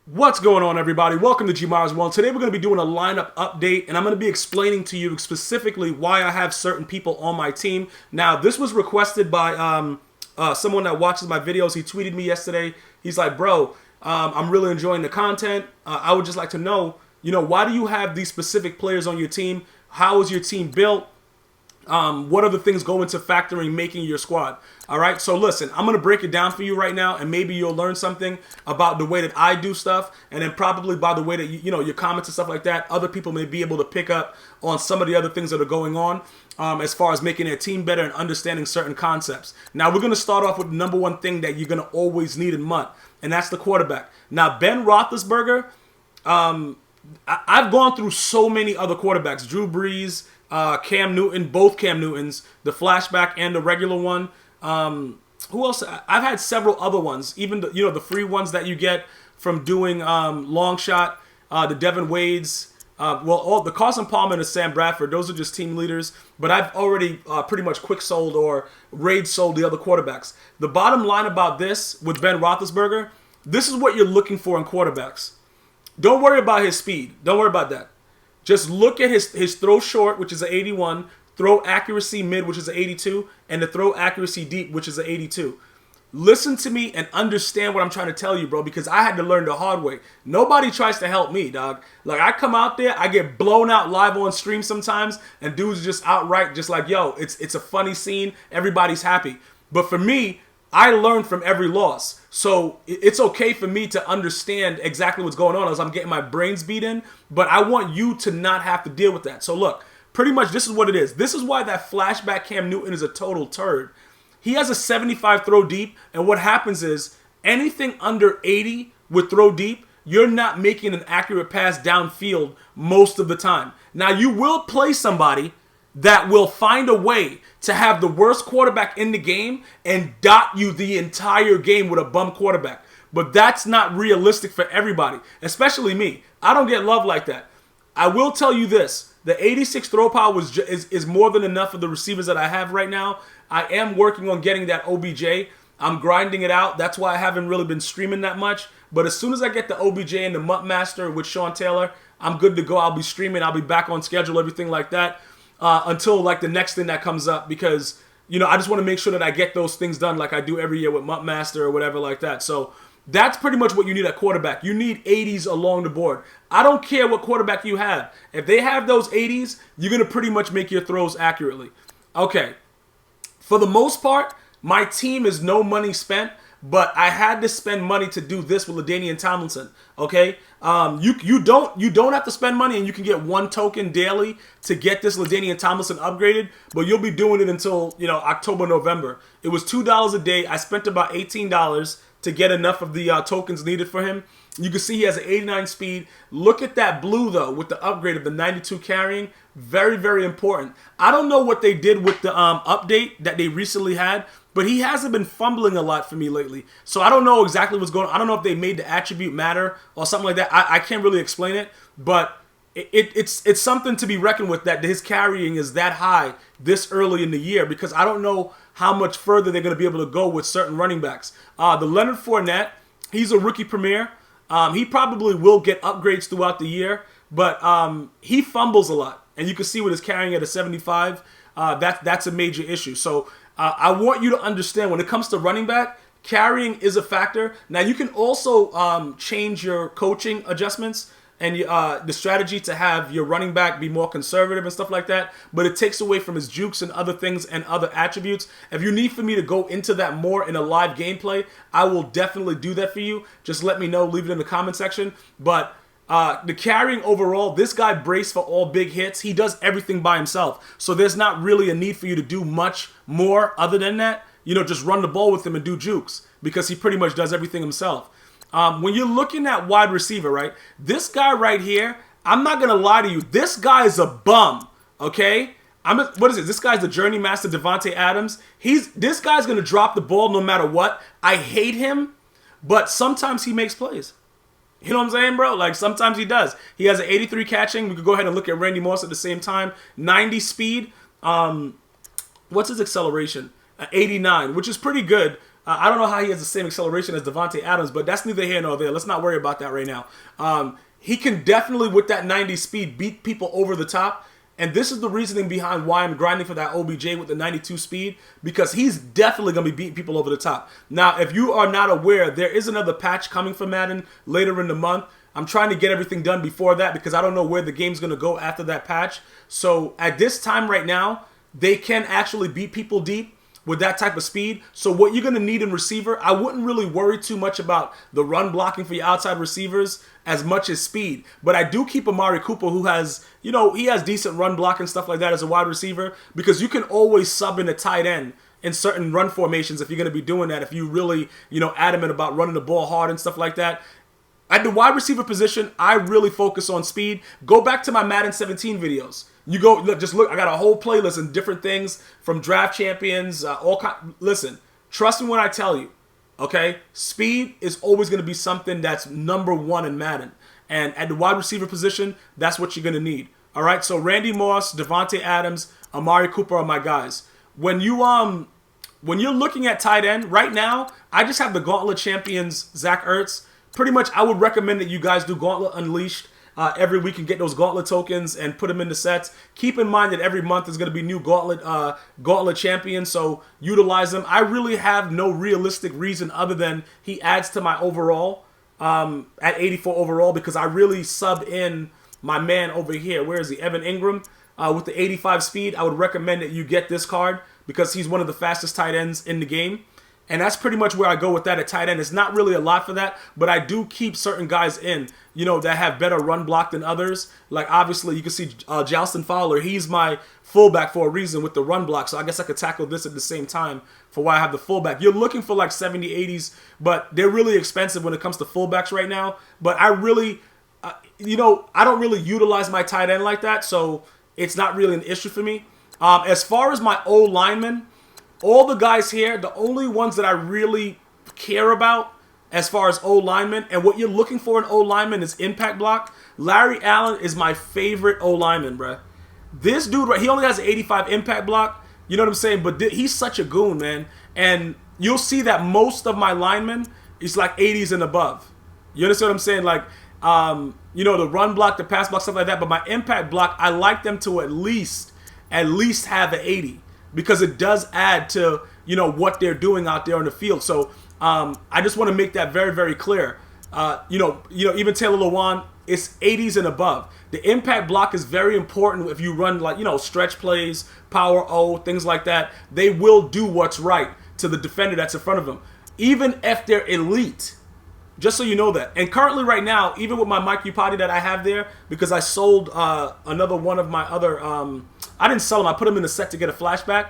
What's going on, everybody? Welcome to GmiasWorld. Today we're going to be doing a lineup update, and I'm going to be explaining to you specifically why I have certain people on my team. Now, this was requested by someone that watches my videos. He tweeted me yesterday. He's like, bro, I'm really enjoying the content. I would just like to know, why do you have these specific players on your team? How is your team built? What are the things go into factoring making your squad? All right, so listen, I'm going to break it down for you right now, and maybe you'll learn something about the way that I do stuff, and then probably by the way that, your comments and stuff like that, other people may be able to pick up on some of the other things that are going on as far as making their team better and understanding certain concepts. Now, we're going to start off with the number one thing that you're going to always need in MUT, and that's the quarterback. Now, Ben Roethlisberger, I've gone through so many other quarterbacks. Drew Brees, Cam Newton, both Cam Newtons, the flashback and the regular one. Who else? I've had several other ones, even the free ones that you get from doing long shot, the Devin Wades, all the Carson Palmer and the Sam Bradford. Those are just team leaders. But I've already pretty much quick sold or raid sold the other quarterbacks. The bottom line about this with Ben Roethlisberger, this is what you're looking for in quarterbacks. Don't worry about his speed. Don't worry about that. Just look at his throw short, which is an 81, throw accuracy mid, which is an 82, and the throw accuracy deep, which is an 82. Listen to me and understand what I'm trying to tell you, bro, because I had to learn the hard way. Nobody tries to help me, dog. Like, I come out there, I get blown out live on stream sometimes, and dudes just outright just like, yo, it's a funny scene, everybody's happy. But for me, I learned from every loss. So it's okay for me to understand exactly what's going on as I'm getting my brains beat in, but I want you to not have to deal with that. So look, pretty much this is what it is. This is why that flashback Cam Newton is a total turd. He has a 75 throw deep, and what happens is anything under 80 with throw deep, you're not making an accurate pass downfield most of the time. Now, you will play somebody that will find a way to have the worst quarterback in the game and dot you the entire game with a bum quarterback. But that's not realistic for everybody, especially me. I don't get love like that. I will tell you this. The 86 throw power is more than enough for the receivers that I have right now. I am working on getting that OBJ. I'm grinding it out. That's why I haven't really been streaming that much. But as soon as I get the OBJ and the MUT Master with Sean Taylor, I'm good to go. I'll be streaming. I'll be back on schedule, everything like that. Until like the next thing that comes up, because I just want to make sure that I get those things done like I do every year with MUT Master or whatever like that. So that's pretty much what you need at quarterback. You need 80s along the board. I don't care what quarterback you have. If they have those 80s, you're going to pretty much make your throws accurately. Okay. For the most part, my team is no money spent, but I had to spend money to do this with LaDainian Tomlinson. Okay, you don't have to spend money, and you can get one token daily to get this LaDainian Tomlinson upgraded. But you'll be doing it until October, November. It was $2 a day. I spent about $18 to get enough of the tokens needed for him. You can see he has an 89 speed. Look at that blue though with the upgrade of the 92 carrying. Very, very important. I don't know what they did with the update that they recently had, but he hasn't been fumbling a lot for me lately. So I don't know exactly what's going on. I don't know if they made the attribute matter or something like that. I can't really explain it, but it's something to be reckoned with that his carrying is that high this early in the year, because I don't know how much further they're going to be able to go with certain running backs. The Leonard Fournette, he's a rookie premier. He probably will get upgrades throughout the year, but he fumbles a lot. And you can see with his carrying at a 75, that's a major issue. So I want you to understand when it comes to running back, carrying is a factor. Now, you can also change your coaching adjustments and the strategy to have your running back be more conservative and stuff like that, but it takes away from his jukes and other things and other attributes. If you need for me to go into that more in a live gameplay, I will definitely do that for you. Just let me know, leave it in the comment section. But the carrying overall, this guy braced for all big hits. He does everything by himself. So there's not really a need for you to do much more other than that. Just run the ball with him and do jukes, because he pretty much does everything himself. When you're looking at wide receiver, right? This guy right here, I'm not going to lie to you. This guy is a bum, okay? What is it? This guy's the journey master, Devontae Adams. This guy's going to drop the ball no matter what. I hate him, but sometimes he makes plays. You know what I'm saying, bro? Like, sometimes he does. He has an 83 catching. We could go ahead and look at Randy Moss at the same time. 90 speed. What's his acceleration? 89, which is pretty good. I don't know how he has the same acceleration as Davante Adams, but that's neither here nor there. Let's not worry about that right now. He can definitely, with that 90 speed, beat people over the top. And this is the reasoning behind why I'm grinding for that OBJ with the 92 speed, because he's definitely going to be beating people over the top. Now, if you are not aware, there is another patch coming for Madden later in the month. I'm trying to get everything done before that because I don't know where the game's going to go after that patch. So at this time right now, they can actually beat people deep with that type of speed. So what you're going to need in receiver, I wouldn't really worry too much about the run blocking for your outside receivers as much as speed. But I do keep Amari Cooper, who has, you know, he has decent run block and stuff like that as a wide receiver, because you can always sub in a tight end in certain run formations if you're going to be doing that, if you really, you know, adamant about running the ball hard and stuff like that. At the wide receiver position, I really focus on speed. Go back to my Madden 17 videos. You go, look, just look, I got a whole playlist and different things from draft champions, listen, trust me when I tell you, okay? Speed is always going to be something that's #1 in Madden. And at the wide receiver position, that's what you're going to need. All right? So Randy Moss, Davante Adams, Amari Cooper are my guys. When you're looking at tight end, right now, I just have the Gauntlet champions, Zach Ertz. Pretty much, I would recommend that you guys do Gauntlet Unleashed every week and get those Gauntlet tokens and put them into sets. Keep in mind that every month is going to be new Gauntlet champions, so utilize them. I really have no realistic reason other than he adds to my overall at 84 overall, because I really sub in my man over here. Where is he? Evan Ingram with the 85 speed. I would recommend that you get this card because he's one of the fastest tight ends in the game. And that's pretty much where I go with that at tight end. It's not really a lot for that, but I do keep certain guys in, you know, that have better run block than others. Like, obviously, you can see Jalston Fowler. He's my fullback for a reason with the run block, so I guess I could tackle this at the same time for why I have the fullback. You're looking for like 70, 80s, but they're really expensive when it comes to fullbacks right now. But I really, you know, I don't really utilize my tight end like that, so it's not really an issue for me. As far as my O linemen, all the guys here, the only ones that I really care about as far as O linemen, and what you're looking for in O linemen is impact block. Larry Allen is my favorite O lineman, bruh. This dude, right, he only has an 85 impact block, you know what I'm saying? But he's such a goon, man. And you'll see that most of my linemen is like 80s and above. You understand what I'm saying? Like, you know, the run block, the pass block, stuff like that. But my impact block, I like them to at least have an 80. Because it does add to, you know, what they're doing out there on the field. So I just want to make that very, very clear. You know, even Taylor Lewan, it's 80s and above. The impact block is very important if you run, like, you know, stretch plays, power O, things like that. They will do what's right to the defender that's in front of them, even if they're elite. Just so you know that. And currently right now, even with my Mike Upati that I have there, because I sold another one of my other, I didn't sell them, I put them in the set to get a flashback.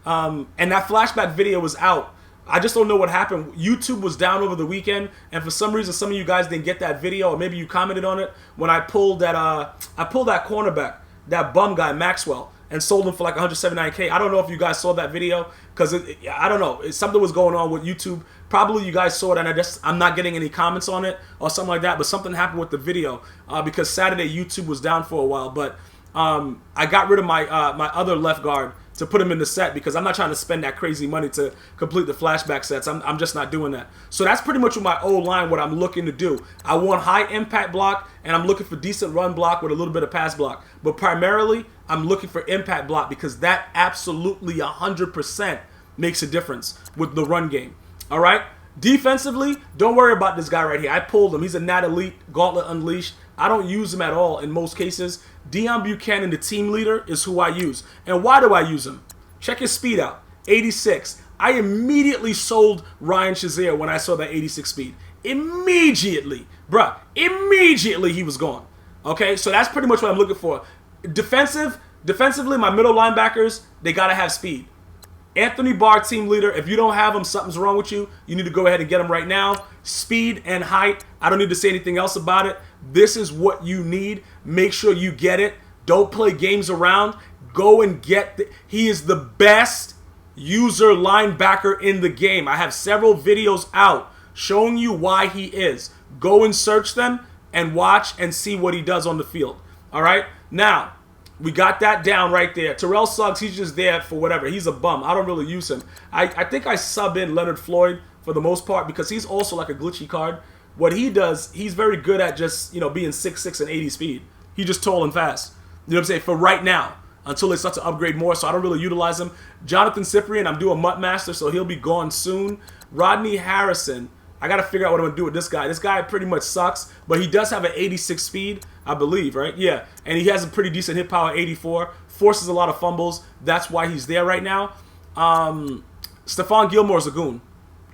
And that flashback video was out. I just don't know what happened. YouTube was down over the weekend, and for some reason, some of you guys didn't get that video, or maybe you commented on it when I pulled that cornerback, that bum guy, Maxwell, and sold him for like 179K. I don't know if you guys saw that video, because I don't know. Something was going on with YouTube. Probably you guys saw it, and I'm not getting any comments on it or something like that, but something happened with the video because Saturday YouTube was down for a while. But I got rid of my my other left guard to put him in the set because I'm not trying to spend that crazy money to complete the flashback sets. I'm just not doing that. So that's pretty much with my O-line what I'm looking to do. I want high impact block, and I'm looking for decent run block with a little bit of pass block. But primarily, I'm looking for impact block because that absolutely 100% makes a difference with the run game. All right? Defensively, don't worry about this guy right here. I pulled him. He's a Nat Elite, Gauntlet Unleashed. I don't use him at all in most cases. Deion Buchanan, the team leader, is who I use. And why do I use him? Check his speed out. 86. I immediately sold Ryan Shazier when I saw that 86 speed. Immediately. Bruh. Immediately he was gone. Okay? So that's pretty much what I'm looking for. Defensively, my middle linebackers, they got to have speed. Anthony Barr, team leader. If you don't have him, something's wrong with you. You need to go ahead and get him right now. Speed and height. I don't need to say anything else about it. This is what you need. Make sure you get it. Don't play games around. Go and get he is the best user linebacker in the game. I have several videos out showing you why he is. Go and search them and watch and see what he does on the field. All right? Now, We got that down right there. Terrell Suggs, he's just there for whatever. He's a bum. I don't really use him. I think I sub in Leonard Floyd for the most part because he's also like a glitchy card. What he does, he's very good at just, being 6'6" and 80 speed. He's just tall and fast. You know what I'm saying? For right now, until they start to upgrade more, so I don't really utilize him. Jonathan Cyprian, I'm doing Mutt Master, so he'll be gone soon. Rodney Harrison, I got to figure out what I'm going to do with this guy. This guy pretty much sucks, but he does have an 86 speed, I believe, right? Yeah, and he has a pretty decent hit power, 84. Forces a lot of fumbles. That's why he's there right now. Stephon Gilmore is a goon.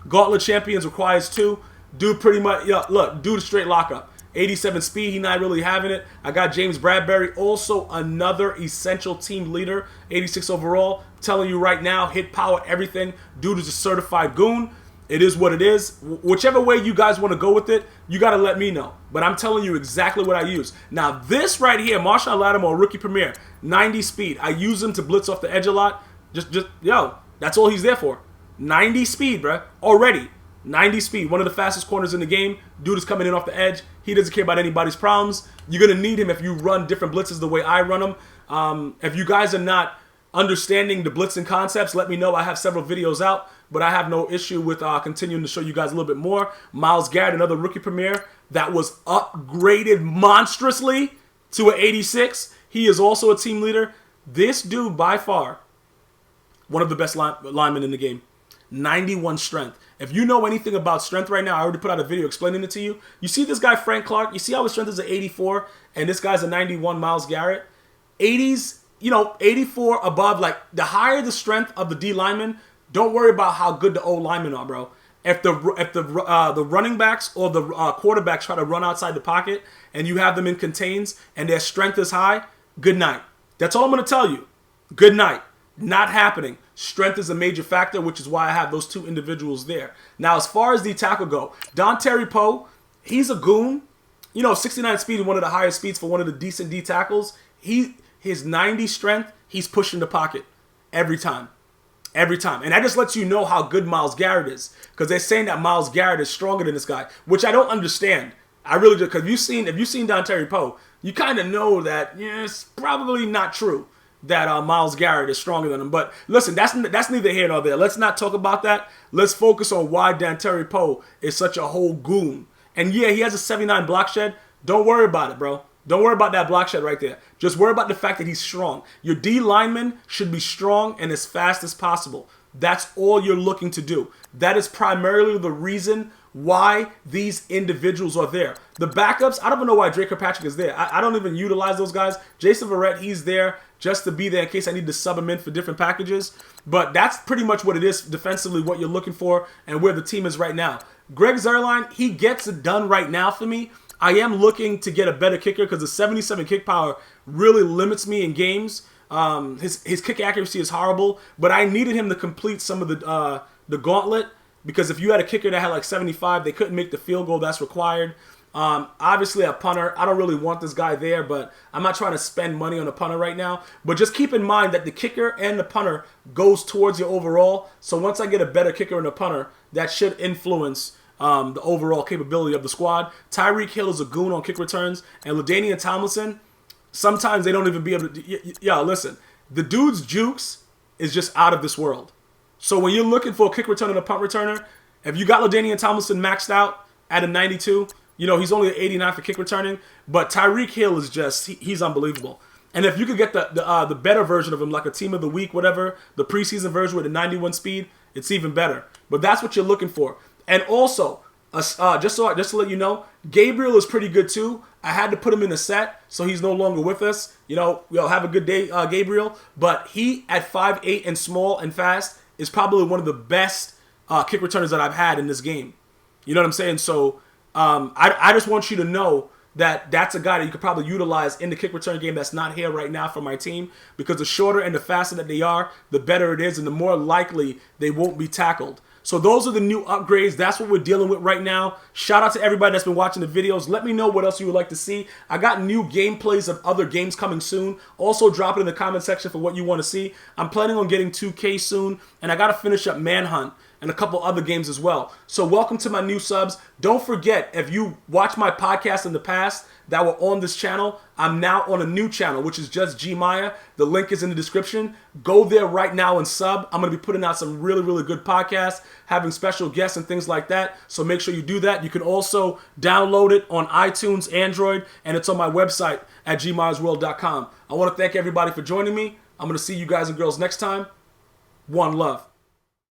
Gauntlet Champions requires 2. Dude pretty much, look, dude straight lockup. 87 speed, he not really having it. I got James Bradbury, also another essential team leader, 86 overall. Telling you right now, hit power, everything. Dude is a certified goon. It is what it is. Whichever way you guys want to go with it, you got to let me know. But I'm telling you exactly what I use. Now, this right here, Marshawn Lattimore, rookie premier, 90 speed. I use him to blitz off the edge a lot. That's all he's there for. 90 speed, bruh. Already. 90 speed. One of the fastest corners in the game. Dude is coming in off the edge. He doesn't care about anybody's problems. You're going to need him if you run different blitzes the way I run them. If you guys are not understanding the blitzing concepts, let me know. I have several videos out, but I have no issue with continuing to show you guys a little bit more. Myles Garrett, another rookie premier that was upgraded monstrously to an 86. He is also a team leader. This dude, by far, one of the best linemen in the game. 91 strength. If you know anything about strength right now, I already put out a video explaining it to you. You see this guy, Frank Clark, you see how his strength is an 84, and this guy's a 91, Myles Garrett. 80s, 84 above, like, the higher the strength of the D lineman, don't worry about how good the O linemen are, bro. If the running backs or the quarterbacks try to run outside the pocket, and you have them in contains, and their strength is high, good night. That's all I'm going to tell you. Good night. Not happening. Strength is a major factor, which is why I have those 2 individuals there. Now, as far as the tackle go, Terry Poe, he's a goon. 69 speed is one of the highest speeds for one of the decent D tackles. His 90 strength, he's pushing the pocket every time. Every time. And that just lets you know how good Myles Garrett is. Because they're saying that Myles Garrett is stronger than this guy, which I don't understand. I really do. Because if you've seen Terry Poe, you kind of know that it's probably not true that Myles Garrett is stronger than him. But listen, that's neither here nor there. Let's not talk about that. Let's focus on why Terry Poe is such a whole goon. And yeah, he has a 79 block shed. Don't worry about it, bro. Don't worry about that block shed right there. Just worry about the fact that he's strong. Your D lineman should be strong and as fast as possible. That's all you're looking to do. That is primarily the reason why these individuals are there. The backups, I don't even know why Drake Kirkpatrick is there. I don't even utilize those guys. Jason Verrett, he's there just to be there in case I need to sub him in for different packages. But that's pretty much what it is defensively, what you're looking for and where the team is right now. Greg Zuerlein, he gets it done right now for me. I am looking to get a better kicker because the 77 kick power really limits me in games. His kick accuracy is horrible, but I needed him to complete some of the gauntlet because if you had a kicker that had like 75, they couldn't make the field goal that's required. Obviously, a punter, I don't really want this guy there, but I'm not trying to spend money on a punter right now. But just keep in mind that the kicker and the punter goes towards your overall. So once I get a better kicker and a punter, that should influence the overall capability of the squad. Tyriq Hill is a goon on kick returns, and LaDainian Tomlinson, sometimes they don't even be able to. Yeah, listen, the dude's jukes is just out of this world. So when you're looking for a kick returner and a punt returner, if you got LaDainian Tomlinson maxed out at a 92, he's only an 89 for kick returning, but Tyriq Hill is just he's unbelievable. And if you could get the better version of him, like a team of the week, whatever, the preseason version with a 91 speed, it's even better. But that's what you're looking for. And also, just to let you know, Gabriel is pretty good too. I had to put him in the set, so he's no longer with us. Have a good day, Gabriel. But he, at 5'8" and small and fast, is probably one of the best kick returners that I've had in this game. You know what I'm saying? So I just want you to know that that's a guy that you could probably utilize in the kick return game that's not here right now for my team, because the shorter and the faster that they are, the better it is and the more likely they won't be tackled. So those are the new upgrades. That's what we're dealing with right now. Shout out to everybody that's been watching the videos. Let me know what else you would like to see. I got new gameplays of other games coming soon. Also drop it in the comment section for what you want to see. I'm planning on getting 2K soon, and I got to finish up Manhunt. and a couple other games as well. So welcome to my new subs. Don't forget, if you watched my podcast in the past that were on this channel, I'm now on a new channel, which is just Gmia. The link is in the description. Go there right now and sub. I'm going to be putting out some really, really good podcasts, having special guests and things like that. So make sure you do that. You can also download it on iTunes, Android, and it's on my website at gmiasworld.com. I want to thank everybody for joining me. I'm going to see you guys and girls next time. One love.